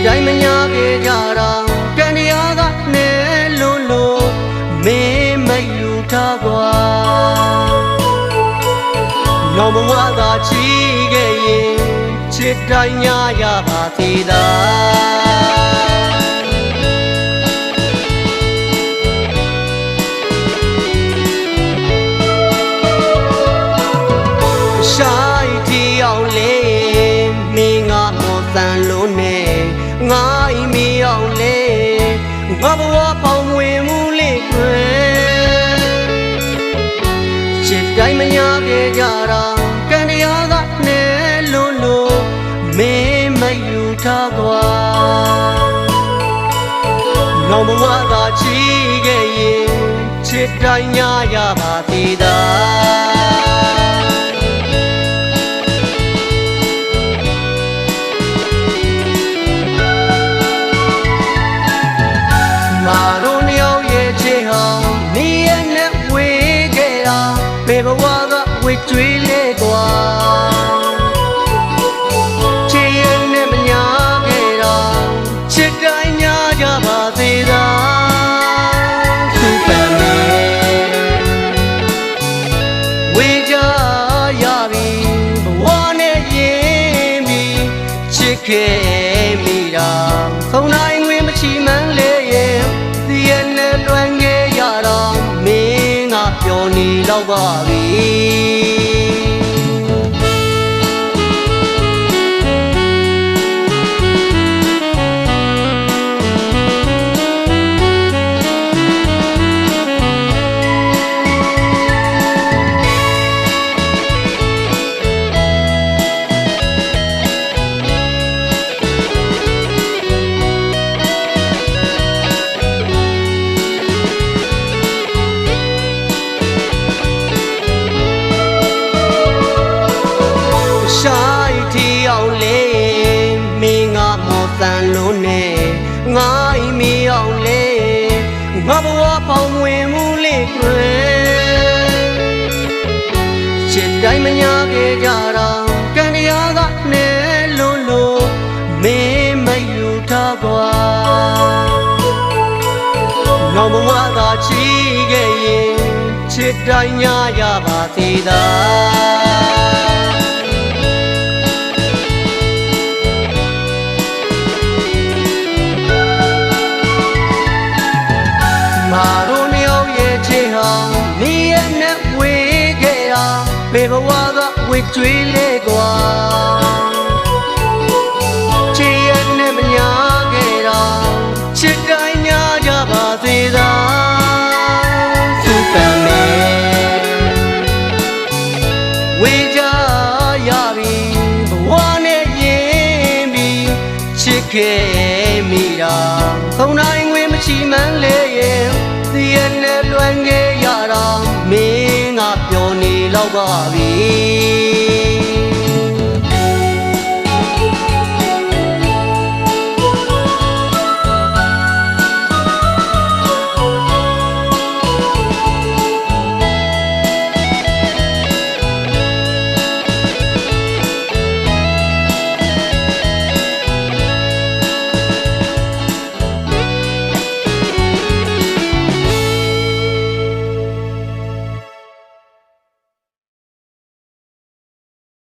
တိုင်းမညာခဲ့ကြတာကံတရားကနဲ့လို့မင်းမယူထားကွာနောင်ဘဝသာချီခဲ့ရင်ချစ်တိုင်းညာရပါသေးသာဆိုင်တီအောင်လေမင်းငါမောတန်လို့နဲ့ငါဤမီအောင်လေငါဘဝပေါင်းဝင်မှုလေးကွယ်ချစ်တိုင်းမညာခဲ့ကြတာကံတရားကနဲ့လို့မင်းမယူထားကွာနောင်ဘဝသာချီခဲ့ရင်ချစ်တိုင်းညာရပါသေးသာဘယ်ဘဝကဝစ်ကျွေးလဲကွာချစ်ရင်နဲ့မညာခဲ့တာချစ်တိုင်းညာကြပါသေးသာသူ့ပန်နဲ့ဝေကြရပြီဘဝနဲ့ရင်ပြီးချစ်ခဲ့မိတာသုံးနိုင်ဝင်မချီမှန်းလေရဲ့ဒီရနဲ့လွမ်းခဲ့ရတော့မင်းကပြောနေတော့ပါပြီတန်လို့နဲ့ငါဤမီအောင်လေငါဘဝပေါင်းဝင်မှုလေးကွယ်ချစ်တိုင်းမညာခဲ့ကြတာကံတရားကနဲ့လို့မင်းမယူထားကွာနောင်ဘဝသာချီခဲ့ရင်ချစ်တိုင်းညာရပါသေးသာဘယ်ဘဝကဝစ်ကျွေးလဲကွာချစ်ရနဲ့မညာခဲ့တာချစ်တိုင်းညာကြပါသေးသာသူ့ပန်နဲ့ဝေကြရပြီဘဝနဲ့ရင်ပြီးချစ်ခဲ့မိတာသုံးနိုင်ဝင်မချီမှန်းလေရဲ့ဒီရနဲ့လွမ်းခဲ့ရတာမင်းကပြောနေတော့ပါပြီ